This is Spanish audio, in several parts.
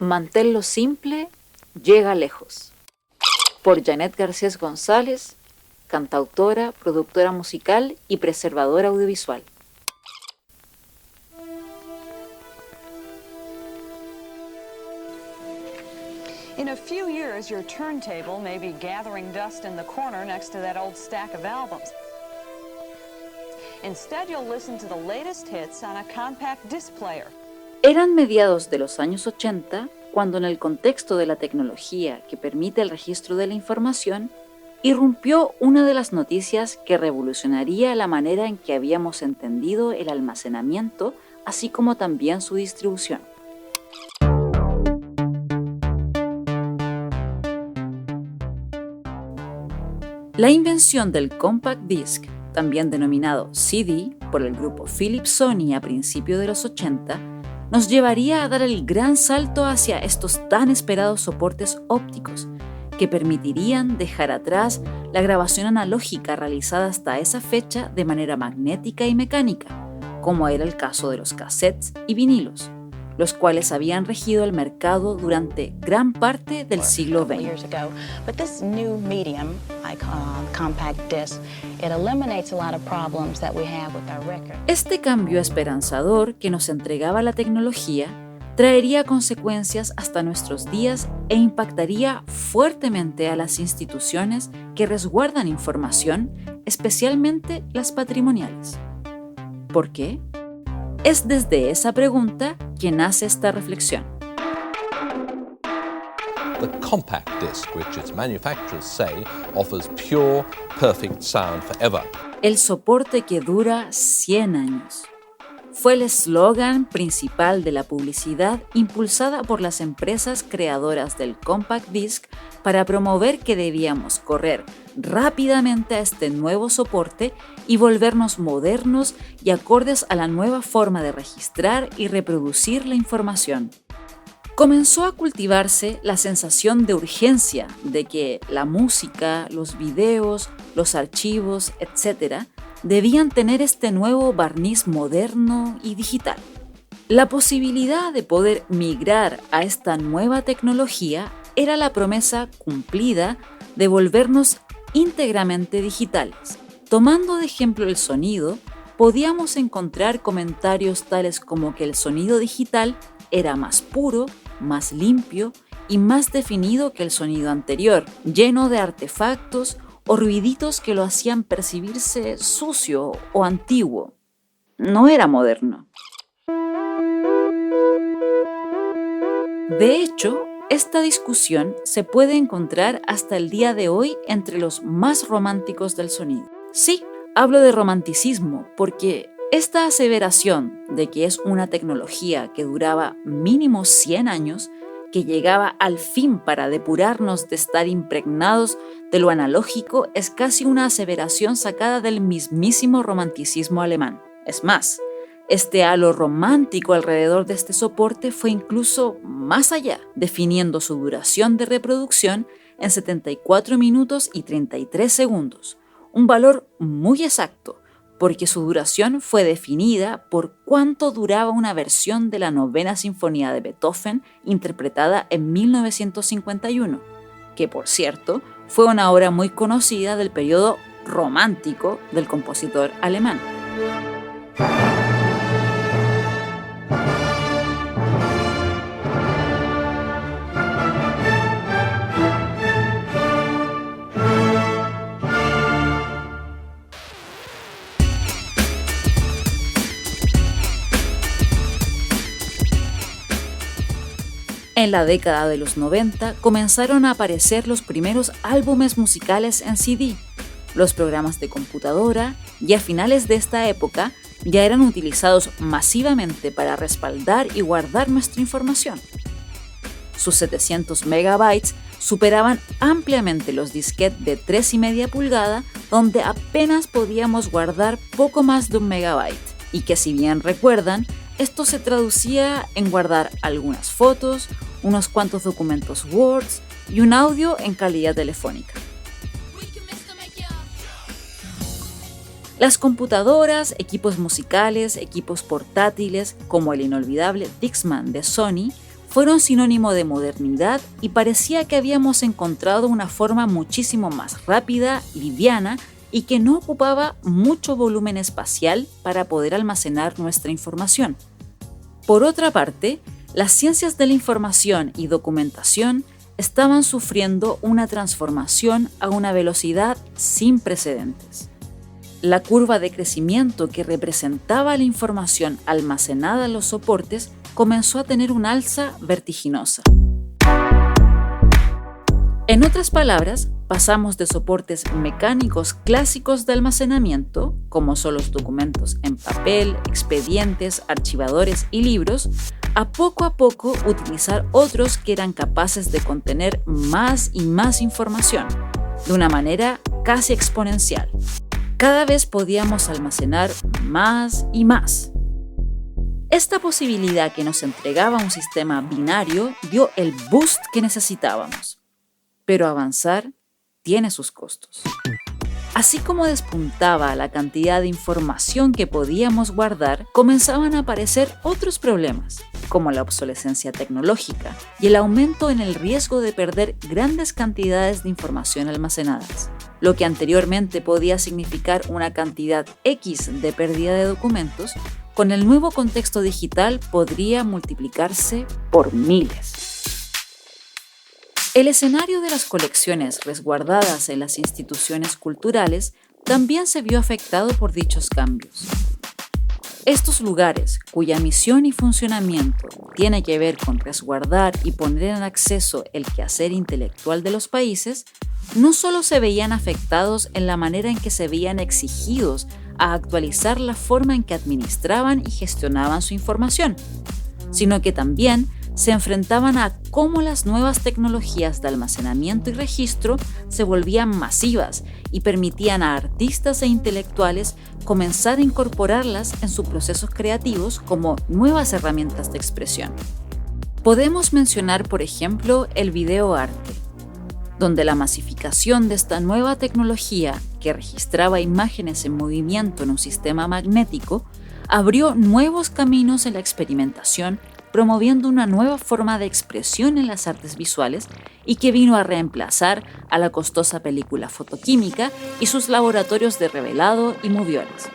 Manténlo simple, llega lejos. Por Janet Garcés González, cantautora, productora musical y preservadora audiovisual. In a few years, your turntable may be gathering dust in the corner next to that old stack of albums. Instead, you'll listen to the latest hits on a compact disc player. Eran mediados de los años 80 cuando, en el contexto de la tecnología que permite el registro de la información, irrumpió una de las noticias que revolucionaría la manera en que habíamos entendido el almacenamiento, así como también su distribución. La invención del compact disc, también denominado CD por el grupo Philips Sony a principios de los 80, nos llevaría a dar el gran salto hacia estos tan esperados soportes ópticos que permitirían dejar atrás la grabación analógica realizada hasta esa fecha de manera magnética y mecánica, como era el caso de los cassettes y vinilos, los cuales habían regido el mercado durante gran parte del siglo XX. Este cambio esperanzador que nos entregaba la tecnología traería consecuencias hasta nuestros días e impactaría fuertemente a las instituciones que resguardan información, especialmente las patrimoniales. ¿Por qué? Es desde esa pregunta que nace esta reflexión. The compact disc, which its manufacturers say offers pure, perfect sound forever. El soporte que dura 100 años. Fue el eslogan principal de la publicidad impulsada por las empresas creadoras del compact disc para promover que debíamos correr rápidamente a este nuevo soporte y volvernos modernos y acordes a la nueva forma de registrar y reproducir la información. Comenzó a cultivarse la sensación de urgencia de que la música, los videos, los archivos, etc., debían tener este nuevo barniz moderno y digital. La posibilidad de poder migrar a esta nueva tecnología era la promesa cumplida de volvernos íntegramente digitales. Tomando de ejemplo el sonido, podíamos encontrar comentarios tales como que el sonido digital era más puro, más limpio y más definido que el sonido anterior, lleno de artefactos o ruiditos que lo hacían percibirse sucio o antiguo. No era moderno. De hecho, esta discusión se puede encontrar hasta el día de hoy entre los más románticos del sonido. Sí, hablo de romanticismo porque esta aseveración de que es una tecnología que duraba mínimo 100 años, que llegaba al fin para depurarnos de estar impregnados de lo analógico, es casi una aseveración sacada del mismísimo romanticismo alemán. Es más, este halo romántico alrededor de este soporte fue incluso más allá, definiendo su duración de reproducción en 74 minutos y 33 segundos, un valor muy exacto, porque su duración fue definida por cuánto duraba una versión de la Novena Sinfonía de Beethoven interpretada en 1951, que por cierto fue una obra muy conocida del periodo romántico del compositor alemán. En la década de los 90 comenzaron a aparecer los primeros álbumes musicales en CD, los programas de computadora, y a finales de esta época ya eran utilizados masivamente para respaldar y guardar nuestra información. Sus 700 megabytes superaban ampliamente los disquetes de 3,5 pulgadas, donde apenas podíamos guardar poco más de 1 megabyte, y que, si bien recuerdan, esto se traducía en guardar algunas fotos, unos cuantos documentos Word y un audio en calidad telefónica. Las computadoras, equipos musicales, equipos portátiles, como el inolvidable Discman de Sony, fueron sinónimo de modernidad y parecía que habíamos encontrado una forma muchísimo más rápida, liviana y que no ocupaba mucho volumen espacial para poder almacenar nuestra información. Por otra parte, las ciencias de la información y documentación estaban sufriendo una transformación a una velocidad sin precedentes. La curva de crecimiento que representaba la información almacenada en los soportes comenzó a tener un alza vertiginosa. En otras palabras, pasamos de soportes mecánicos clásicos de almacenamiento, como son los documentos en papel, expedientes, archivadores y libros, a poco utilizar otros que eran capaces de contener más y más información, de una manera casi exponencial. Cada vez podíamos almacenar más y más. Esta posibilidad que nos entregaba un sistema binario dio el boost que necesitábamos. Pero avanzar tiene sus costos. Así como despuntaba la cantidad de información que podíamos guardar, comenzaban a aparecer otros problemas, como la obsolescencia tecnológica y el aumento en el riesgo de perder grandes cantidades de información almacenadas. Lo que anteriormente podía significar una cantidad X de pérdida de documentos, con el nuevo contexto digital podría multiplicarse por miles. El escenario de las colecciones resguardadas en las instituciones culturales también se vio afectado por dichos cambios. Estos lugares, cuya misión y funcionamiento tiene que ver con resguardar y poner en acceso el quehacer intelectual de los países, no solo se veían afectados en la manera en que se veían exigidos a actualizar la forma en que administraban y gestionaban su información, sino que también se enfrentaban a cómo las nuevas tecnologías de almacenamiento y registro se volvían masivas y permitían a artistas e intelectuales comenzar a incorporarlas en sus procesos creativos como nuevas herramientas de expresión. Podemos mencionar, por ejemplo, el videoarte, donde la masificación de esta nueva tecnología que registraba imágenes en movimiento en un sistema magnético abrió nuevos caminos en la experimentación, promoviendo una nueva forma de expresión en las artes visuales y que vino a reemplazar a la costosa película fotoquímica y sus laboratorios de revelado y moviolas.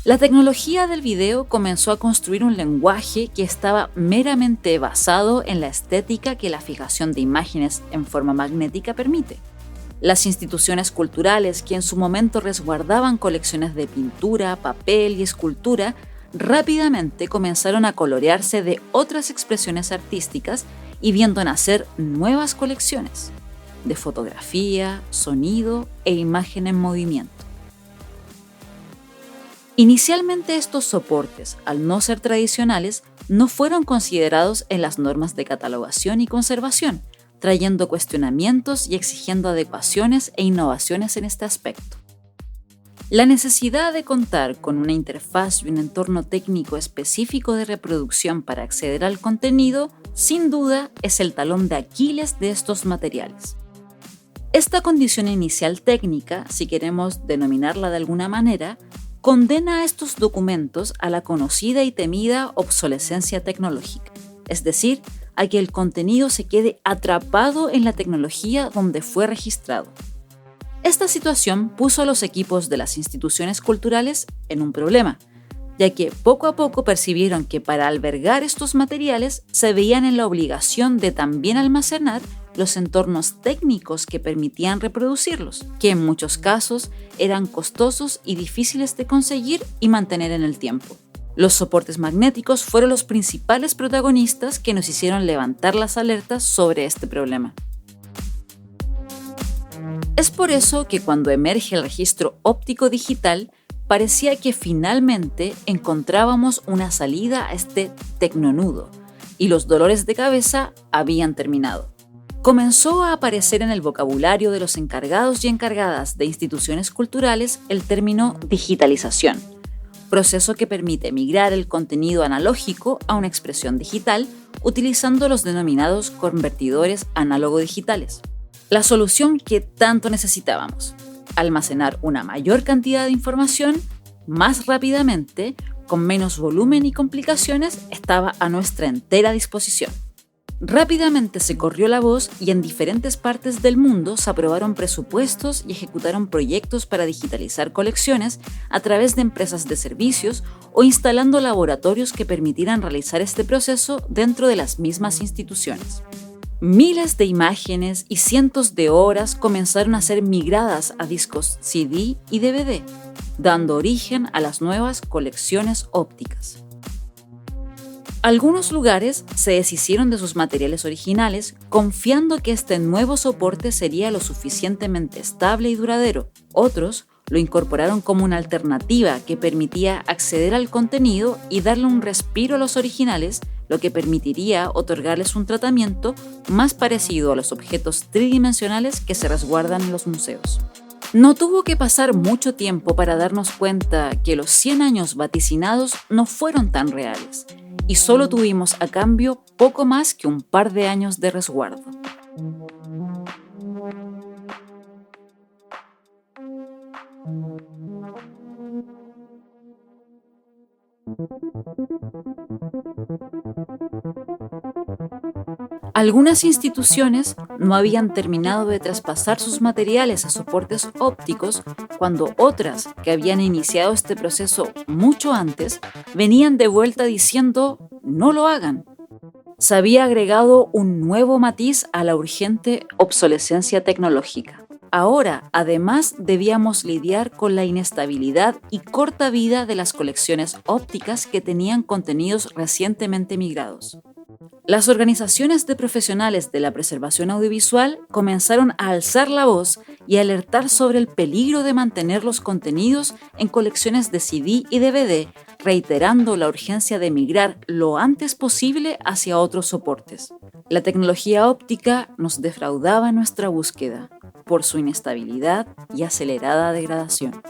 La tecnología del video comenzó a construir un lenguaje que estaba meramente basado en la estética que la fijación de imágenes en forma magnética permite. Las instituciones culturales, que en su momento resguardaban colecciones de pintura, papel y escultura, rápidamente comenzaron a colorearse de otras expresiones artísticas y viendo nacer nuevas colecciones de fotografía, sonido e imagen en movimiento. Inicialmente estos soportes, al no ser tradicionales, no fueron considerados en las normas de catalogación y conservación, trayendo cuestionamientos y exigiendo adecuaciones e innovaciones en este aspecto. La necesidad de contar con una interfaz y un entorno técnico específico de reproducción para acceder al contenido, sin duda, es el talón de Aquiles de estos materiales. Esta condición inicial técnica, si queremos denominarla de alguna manera, condena a estos documentos a la conocida y temida obsolescencia tecnológica, es decir, a que el contenido se quede atrapado en la tecnología donde fue registrado. Esta situación puso a los equipos de las instituciones culturales en un problema, ya que poco a poco percibieron que para albergar estos materiales se veían en la obligación de también almacenar los entornos técnicos que permitían reproducirlos, que en muchos casos eran costosos y difíciles de conseguir y mantener en el tiempo. Los soportes magnéticos fueron los principales protagonistas que nos hicieron levantar las alertas sobre este problema. Es por eso que cuando emerge el registro óptico digital, parecía que finalmente encontrábamos una salida a este tecnonudo y los dolores de cabeza habían terminado. Comenzó a aparecer en el vocabulario de los encargados y encargadas de instituciones culturales el término digitalización, proceso que permite migrar el contenido analógico a una expresión digital utilizando los denominados convertidores análogo-digitales. La solución que tanto necesitábamos: almacenar una mayor cantidad de información más rápidamente, con menos volumen y complicaciones, estaba a nuestra entera disposición. Rápidamente se corrió la voz y en diferentes partes del mundo se aprobaron presupuestos y ejecutaron proyectos para digitalizar colecciones a través de empresas de servicios o instalando laboratorios que permitieran realizar este proceso dentro de las mismas instituciones. Miles de imágenes y cientos de horas comenzaron a ser migradas a discos CD y DVD, dando origen a las nuevas colecciones ópticas. Algunos lugares se deshicieron de sus materiales originales confiando que este nuevo soporte sería lo suficientemente estable y duradero. Otros lo incorporaron como una alternativa que permitía acceder al contenido y darle un respiro a los originales, lo que permitiría otorgarles un tratamiento más parecido a los objetos tridimensionales que se resguardan en los museos. No tuvo que pasar mucho tiempo para darnos cuenta que los 100 años vaticinados no fueron tan reales, y solo tuvimos a cambio poco más que un par de años de resguardo. Algunas instituciones no habían terminado de traspasar sus materiales a soportes ópticos cuando otras, que habían iniciado este proceso mucho antes, venían de vuelta diciendo «no lo hagan». Se había agregado un nuevo matiz a la urgente obsolescencia tecnológica. Ahora, además, debíamos lidiar con la inestabilidad y corta vida de las colecciones ópticas que tenían contenidos recientemente migrados. Las organizaciones de profesionales de la preservación audiovisual comenzaron a alzar la voz y a alertar sobre el peligro de mantener los contenidos en colecciones de CD y DVD, reiterando la urgencia de migrar lo antes posible hacia otros soportes. La tecnología óptica nos defraudaba en nuestra búsqueda por su inestabilidad y acelerada degradación.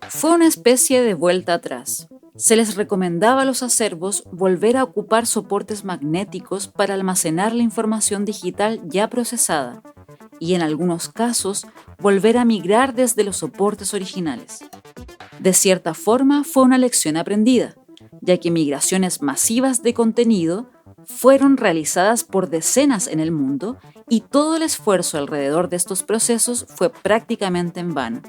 Fue una especie de vuelta atrás. Se les recomendaba a los acervos volver a ocupar soportes magnéticos para almacenar la información digital ya procesada y, en algunos casos, volver a migrar desde los soportes originales. De cierta forma, fue una lección aprendida, ya que migraciones masivas de contenido fueron realizadas por decenas en el mundo y todo el esfuerzo alrededor de estos procesos fue prácticamente en vano.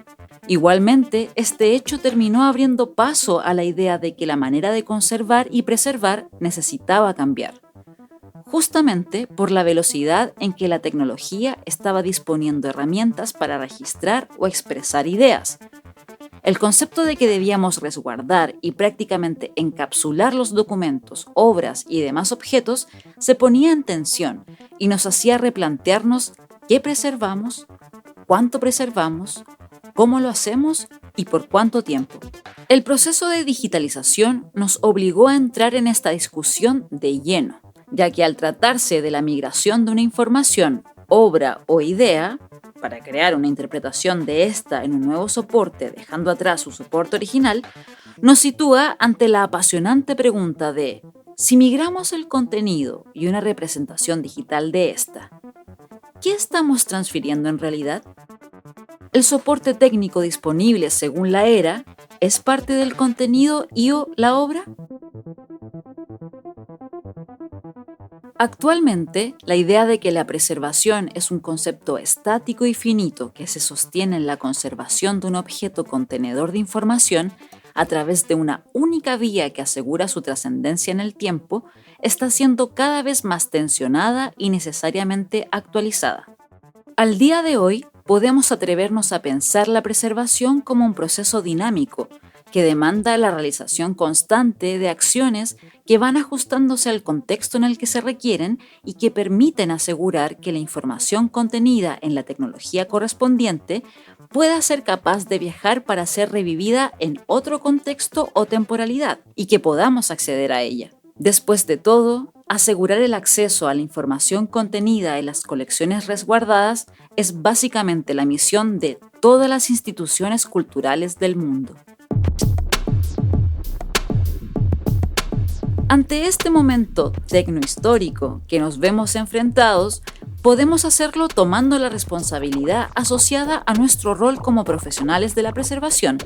Igualmente, este hecho terminó abriendo paso a la idea de que la manera de conservar y preservar necesitaba cambiar, justamente por la velocidad en que la tecnología estaba disponiendo herramientas para registrar o expresar ideas. El concepto de que debíamos resguardar y prácticamente encapsular los documentos, obras y demás objetos se ponía en tensión y nos hacía replantearnos qué preservamos, cuánto preservamos, cómo lo hacemos y por cuánto tiempo. El proceso de digitalización nos obligó a entrar en esta discusión de lleno, ya que al tratarse de la migración de una información, obra o idea, para crear una interpretación de esta en un nuevo soporte dejando atrás su soporte original, nos sitúa ante la apasionante pregunta de si migramos el contenido y una representación digital de esta, ¿qué estamos transfiriendo en realidad? El soporte técnico disponible según la era es parte del contenido y/o la obra. Actualmente, la idea de que la preservación es un concepto estático y finito que se sostiene en la conservación de un objeto contenedor de información a través de una única vía que asegura su trascendencia en el tiempo, está siendo cada vez más tensionada y necesariamente actualizada. Al día de hoy, podemos atrevernos a pensar la preservación como un proceso dinámico que demanda la realización constante de acciones que van ajustándose al contexto en el que se requieren y que permiten asegurar que la información contenida en la tecnología correspondiente pueda ser capaz de viajar para ser revivida en otro contexto o temporalidad y que podamos acceder a ella. Después de todo, asegurar el acceso a la información contenida en las colecciones resguardadas es básicamente la misión de todas las instituciones culturales del mundo. Ante este momento tecnohistórico que nos vemos enfrentados, podemos hacerlo tomando la responsabilidad asociada a nuestro rol como profesionales de la preservación,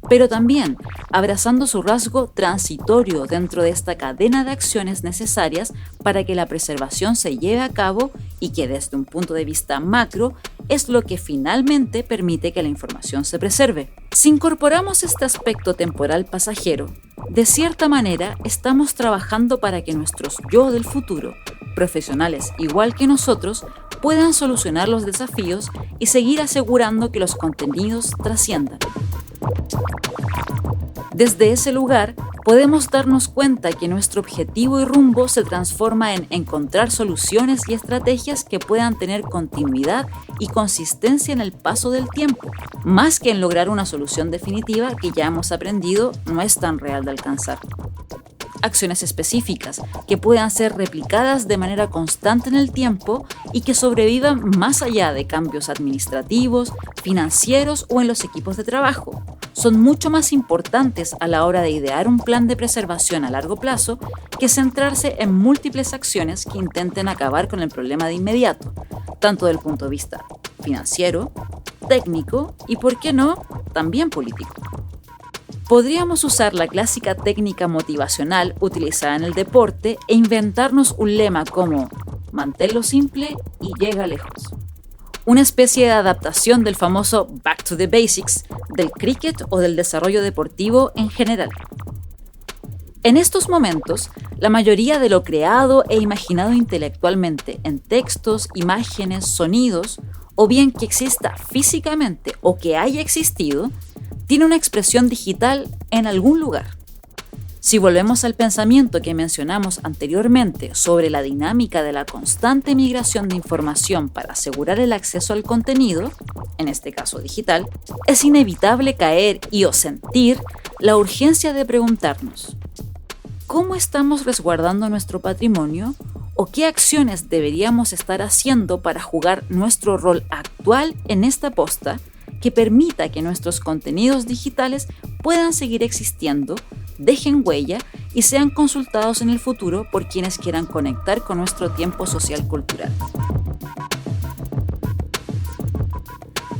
pero también abrazando su rasgo transitorio dentro de esta cadena de acciones necesarias para que la preservación se lleve a cabo y que desde un punto de vista macro es lo que finalmente permite que la información se preserve. Si incorporamos este aspecto temporal pasajero, de cierta manera estamos trabajando para que nuestros yo del futuro, profesionales igual que nosotros, puedan solucionar los desafíos y seguir asegurando que los contenidos trasciendan. Desde ese lugar, podemos darnos cuenta que nuestro objetivo y rumbo se transforma en encontrar soluciones y estrategias que puedan tener continuidad y consistencia en el paso del tiempo, más que en lograr una solución definitiva que ya hemos aprendido no es tan real de alcanzar. Acciones específicas que puedan ser replicadas de manera constante en el tiempo y que sobrevivan más allá de cambios administrativos, financieros o en los equipos de trabajo. Son mucho más importantes a la hora de idear un plan de preservación a largo plazo que centrarse en múltiples acciones que intenten acabar con el problema de inmediato, tanto desde el punto de vista financiero, técnico y, por qué no, también político. Podríamos usar la clásica técnica motivacional utilizada en el deporte e inventarnos un lema como «manténlo simple y llega lejos». Una especie de adaptación del famoso «back to the basics» del cricket o del desarrollo deportivo en general. En estos momentos, la mayoría de lo creado e imaginado intelectualmente en textos, imágenes, sonidos, o bien que exista físicamente o que haya existido, tiene una expresión digital en algún lugar. Si volvemos al pensamiento que mencionamos anteriormente sobre la dinámica de la constante migración de información para asegurar el acceso al contenido, en este caso digital, es inevitable caer o sentir la urgencia de preguntarnos: ¿cómo estamos resguardando nuestro patrimonio? ¿O qué acciones deberíamos estar haciendo para jugar nuestro rol actual en esta posta que permita que nuestros contenidos digitales puedan seguir existiendo, dejen huella y sean consultados en el futuro por quienes quieran conectar con nuestro tiempo social-cultural?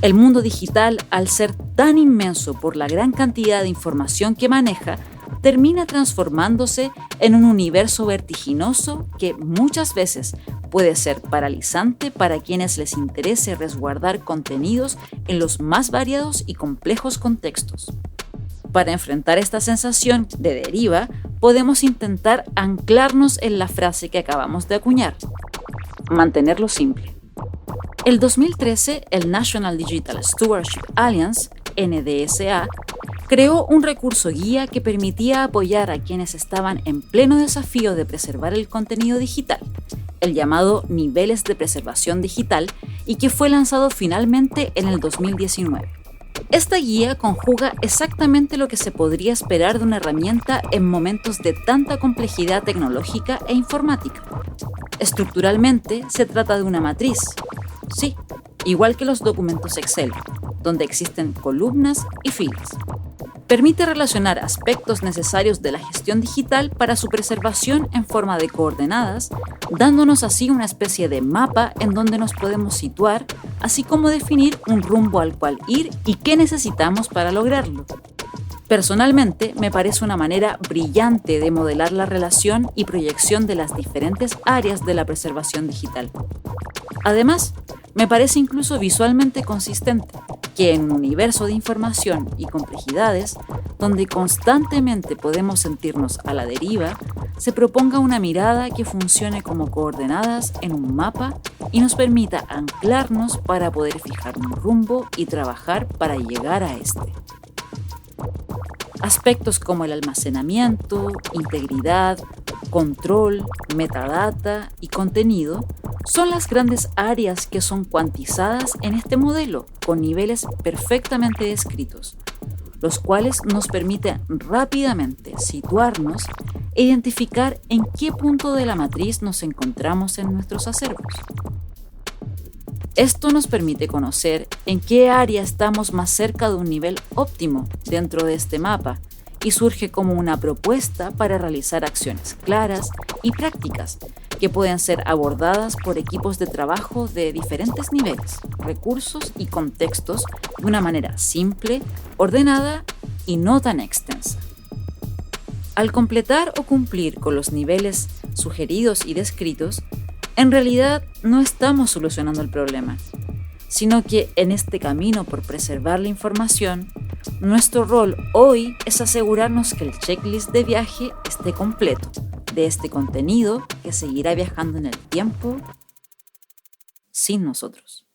El mundo digital, al ser tan inmenso por la gran cantidad de información que maneja, termina transformándose en un universo vertiginoso que muchas veces puede ser paralizante para quienes les interese resguardar contenidos en los más variados y complejos contextos. Para enfrentar esta sensación de deriva, podemos intentar anclarnos en la frase que acabamos de acuñar: mantenerlo simple. El 2013, el National Digital Stewardship Alliance, NDSA, creó un recurso guía que permitía apoyar a quienes estaban en pleno desafío de preservar el contenido digital, el llamado Niveles de Preservación Digital, y que fue lanzado finalmente en el 2019. Esta guía conjuga exactamente lo que se podría esperar de una herramienta en momentos de tanta complejidad tecnológica e informática. Estructuralmente, se trata de una matriz, sí, igual que los documentos Excel, donde existen columnas y filas. Permite relacionar aspectos necesarios de la gestión digital para su preservación en forma de coordenadas, dándonos así una especie de mapa en donde nos podemos situar, así como definir un rumbo al cual ir y qué necesitamos para lograrlo. Personalmente, me parece una manera brillante de modelar la relación y proyección de las diferentes áreas de la preservación digital. Además, me parece incluso visualmente consistente que en un universo de información y complejidades, donde constantemente podemos sentirnos a la deriva, se proponga una mirada que funcione como coordenadas en un mapa y nos permita anclarnos para poder fijar un rumbo y trabajar para llegar a este. Aspectos como el almacenamiento, integridad, control, metadata y contenido son las grandes áreas que son cuantizadas en este modelo con niveles perfectamente descritos, los cuales nos permiten rápidamente situarnos e identificar en qué punto de la matriz nos encontramos en nuestros acervos. Esto nos permite conocer en qué área estamos más cerca de un nivel óptimo dentro de este mapa y surge como una propuesta para realizar acciones claras y prácticas que pueden ser abordadas por equipos de trabajo de diferentes niveles, recursos y contextos de una manera simple, ordenada y no tan extensa. Al completar o cumplir con los niveles sugeridos y descritos, en realidad no estamos solucionando el problema, sino que en este camino por preservar la información, nuestro rol hoy es asegurarnos que el checklist de viaje esté completo de este contenido que seguirá viajando en el tiempo sin nosotros.